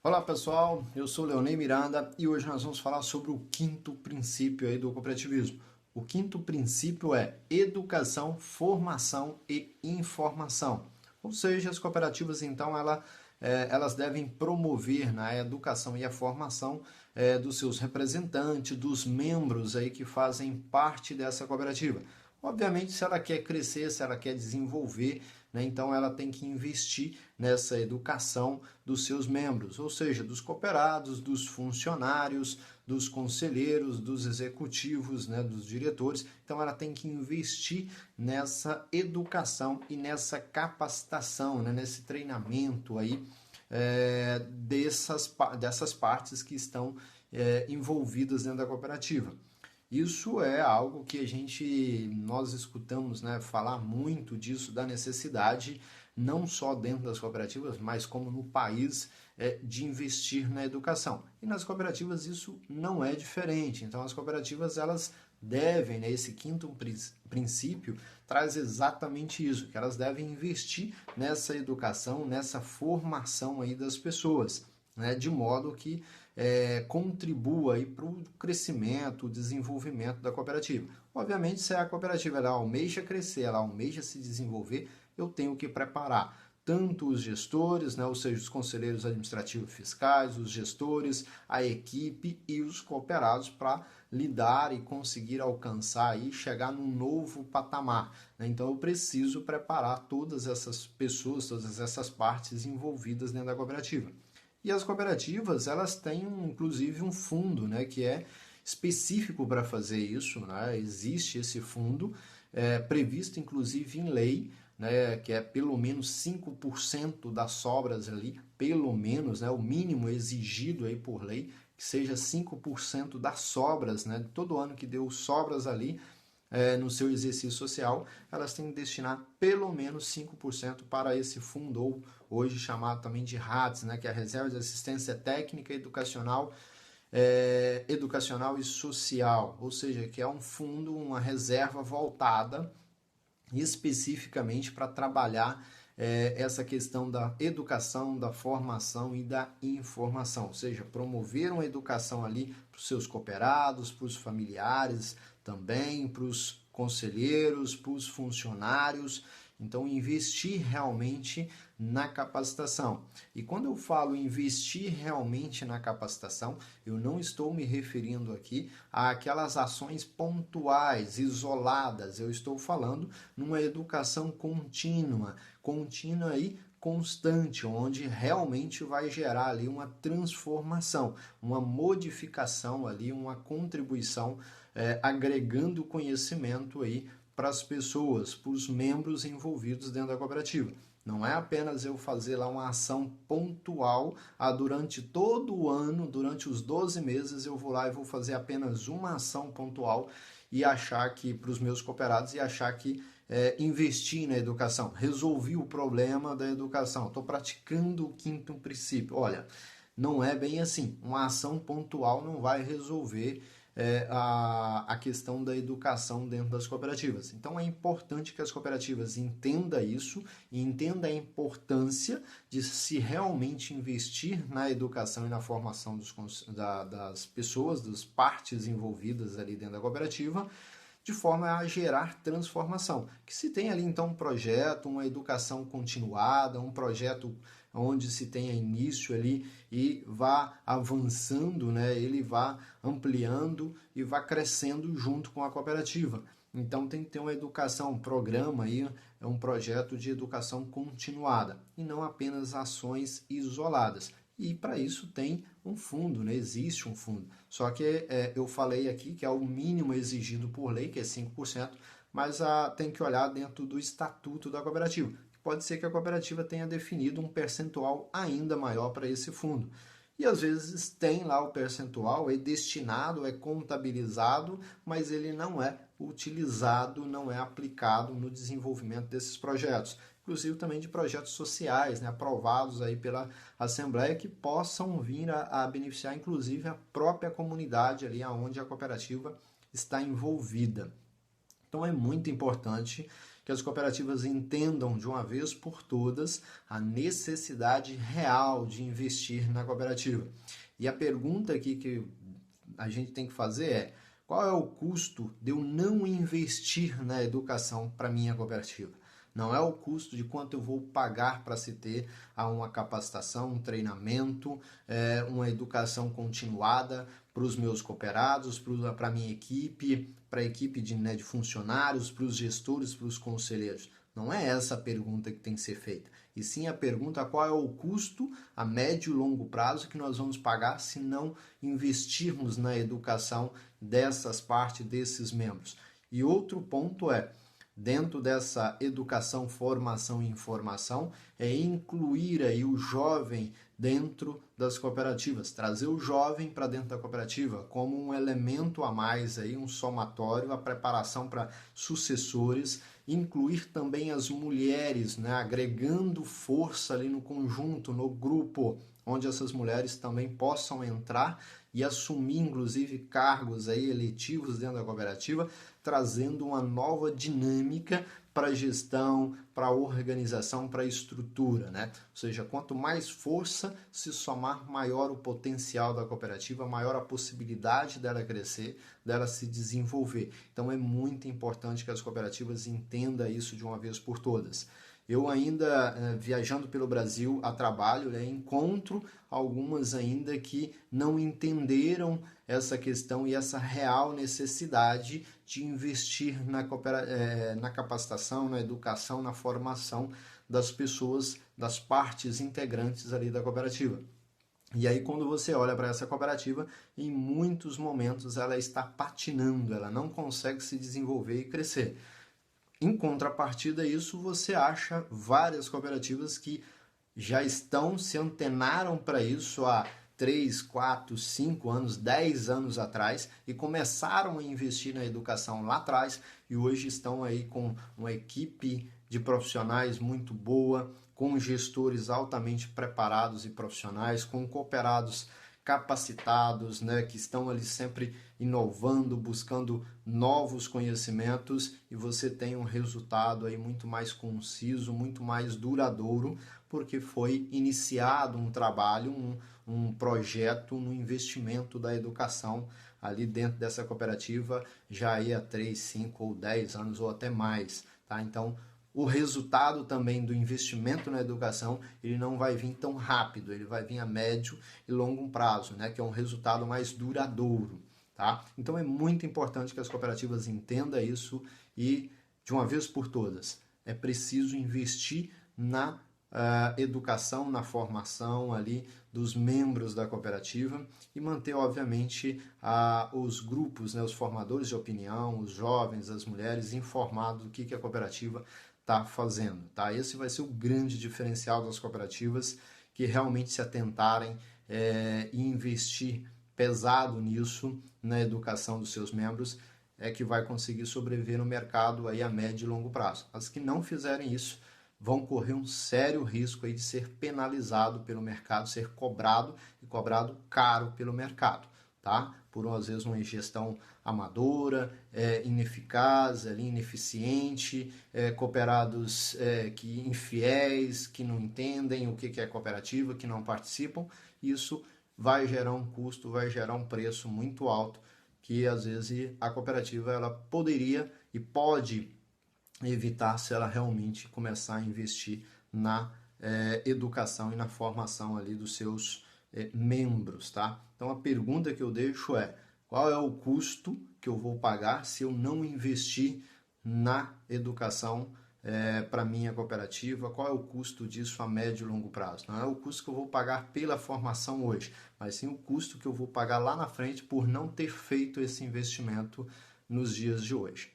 Olá pessoal, eu sou Leonei Miranda e hoje nós vamos falar sobre o quinto princípio aí do cooperativismo. O quinto princípio é educação, formação e informação. Ou seja, as cooperativas então elas devem promover a educação e a formação dos seus representantes, dos membros aí que fazem parte dessa cooperativa. Obviamente, se ela quer crescer, se ela quer desenvolver, então ela tem que investir nessa educação dos seus membros, ou seja, dos cooperados, dos funcionários, dos conselheiros, dos executivos, dos diretores. Então ela tem que investir nessa educação e nessa capacitação, nesse treinamento aí dessas partes que estão envolvidas dentro da cooperativa. Isso é algo que nós escutamos falar muito disso, da necessidade, não só dentro das cooperativas, mas como no país, de investir na educação. E nas cooperativas isso não é diferente. Então as cooperativas elas devem, esse quinto princípio traz exatamente isso, que elas devem investir nessa educação, nessa formação aí das pessoas, de modo que contribua para o crescimento, o desenvolvimento da cooperativa. Obviamente, se a cooperativa ela almeja crescer, ela almeja se desenvolver, eu tenho que preparar tanto os gestores, ou seja, os conselheiros administrativos fiscais, os gestores, a equipe e os cooperados para lidar e conseguir alcançar e chegar num novo patamar. Então eu preciso preparar todas essas pessoas, todas essas partes envolvidas dentro da cooperativa. E as cooperativas, elas têm inclusive um fundo, que é específico para fazer isso, Existe esse fundo, previsto inclusive em lei, que é pelo menos 5% das sobras ali, pelo menos, o mínimo exigido aí por lei, que seja 5% das sobras, todo ano que deu sobras ali, no seu exercício social, elas têm que destinar pelo menos 5% para esse fundo, ou hoje chamado também de RATS, que é a Reserva de Assistência Técnica Educacional, Educacional e Social, ou seja, que é um fundo, uma reserva voltada especificamente para trabalhar essa questão da educação, da formação e da informação, ou seja, promover uma educação ali para os seus cooperados, para os familiares, também para os conselheiros, para os funcionários. Então, investir realmente na capacitação. E quando eu falo investir realmente na capacitação, eu não estou me referindo aqui àquelas ações pontuais, isoladas. Eu estou falando numa educação contínua e constante, onde realmente vai gerar ali uma transformação, uma modificação ali, uma contribuição, agregando conhecimento aí para as pessoas, para os membros envolvidos dentro da cooperativa. Não é apenas eu fazer lá uma ação pontual, durante todo o ano, durante os 12 meses, eu vou lá e vou fazer apenas uma ação pontual e achar que, para os meus cooperados, e achar que investir na educação, resolvi o problema da educação, estou praticando o quinto princípio. Olha, não é bem assim. Uma ação pontual não vai resolver a questão da educação dentro das cooperativas. Então é importante que as cooperativas entendam isso e entendam a importância de se realmente investir na educação e na formação das pessoas, das partes envolvidas ali dentro da cooperativa, de forma a gerar transformação. Que se tem ali então um projeto, uma educação continuada, um projeto onde se tenha início ali e vá avançando, ele vá ampliando e vá crescendo junto com a cooperativa. Então tem que ter uma educação, um programa aí, é um projeto de educação continuada e não apenas ações isoladas. E para isso tem um fundo, existe um fundo. Só que eu falei aqui que é o mínimo exigido por lei, que é 5%, mas tem que olhar dentro do estatuto da cooperativa. Pode ser que a cooperativa tenha definido um percentual ainda maior para esse fundo. E às vezes tem lá o percentual, é destinado, é contabilizado, mas ele não é utilizado, não é aplicado no desenvolvimento desses projetos. Inclusive também de projetos sociais, aprovados aí pela Assembleia, que possam vir a beneficiar inclusive a própria comunidade ali onde a cooperativa está envolvida. Então é muito importante que as cooperativas entendam de uma vez por todas a necessidade real de investir na cooperativa. E a pergunta aqui que a gente tem que fazer é: qual é o custo de eu não investir na educação para minha cooperativa? Não é o custo de quanto eu vou pagar para se ter uma capacitação, um treinamento, uma educação continuada para os meus cooperados, para a minha equipe, para a equipe de funcionários, para os gestores, para os conselheiros. Não é essa a pergunta que tem que ser feita. E sim a pergunta: qual é o custo a médio e longo prazo que nós vamos pagar se não investirmos na educação dessas partes, desses membros. E outro ponto é: dentro dessa educação, formação e informação, é incluir aí o jovem dentro das cooperativas, trazer o jovem para dentro da cooperativa como um elemento a mais, aí, um somatório, a preparação para sucessores, incluir também as mulheres, né, agregando força ali no conjunto, no grupo, onde essas mulheres também possam entrar e assumir, inclusive, cargos aí eletivos dentro da cooperativa, trazendo uma nova dinâmica para a gestão, para a organização, para a estrutura, né? Ou seja, quanto mais força se somar, maior o potencial da cooperativa, maior a possibilidade dela crescer, dela se desenvolver. Então é muito importante que as cooperativas entendam isso de uma vez por todas. Eu ainda, viajando pelo Brasil a trabalho, encontro algumas ainda que não entenderam essa questão e essa real necessidade de investir na capacitação, na educação, na formação das pessoas, das partes integrantes ali da cooperativa. E aí, quando você olha para essa cooperativa, em muitos momentos ela está patinando, ela não consegue se desenvolver e crescer. Em contrapartida a isso, você acha várias cooperativas que já se antenaram para isso há 3, 4, 5 anos, 10 anos atrás e começaram a investir na educação lá atrás e hoje estão aí com uma equipe de profissionais muito boa, com gestores altamente preparados e profissionais, com cooperados capacitados, né, que estão ali sempre inovando, buscando novos conhecimentos e você tem um resultado aí muito mais conciso, muito mais duradouro, porque foi iniciado um trabalho, um projeto, um investimento da educação ali dentro dessa cooperativa já aí há 3, 5 ou 10 anos ou até mais, tá? Então, o resultado também do investimento na educação, ele não vai vir tão rápido, ele vai vir a médio e longo prazo, né? Que é um resultado mais duradouro, tá? Então é muito importante que as cooperativas entendam isso e, de uma vez por todas, é preciso investir na educação, na formação ali dos membros da cooperativa e manter, obviamente, os grupos, né, os formadores de opinião, os jovens, as mulheres, informados do que a cooperativa está fazendo, tá? Esse vai ser o grande diferencial das cooperativas que realmente se atentarem e investir pesado nisso, na educação dos seus membros, é que vai conseguir sobreviver no mercado aí a médio e longo prazo. As que não fizerem isso vão correr um sério risco aí de ser penalizado pelo mercado, ser cobrado e cobrado caro pelo mercado, tá? Por às vezes uma gestão amadora, ineficaz, ineficiente, cooperados que infiéis, que não entendem o que é cooperativa, que não participam. Isso vai gerar um custo, vai gerar um preço muito alto que às vezes a cooperativa ela poderia e pode evitar se ela realmente começar a investir na educação e na formação ali dos seus membros, tá? Então a pergunta que eu deixo é: qual é o custo que eu vou pagar se eu não investir na educação para minha cooperativa? Qual é o custo disso a médio e longo prazo? Não é o custo que eu vou pagar pela formação hoje, mas sim o custo que eu vou pagar lá na frente por não ter feito esse investimento nos dias de hoje.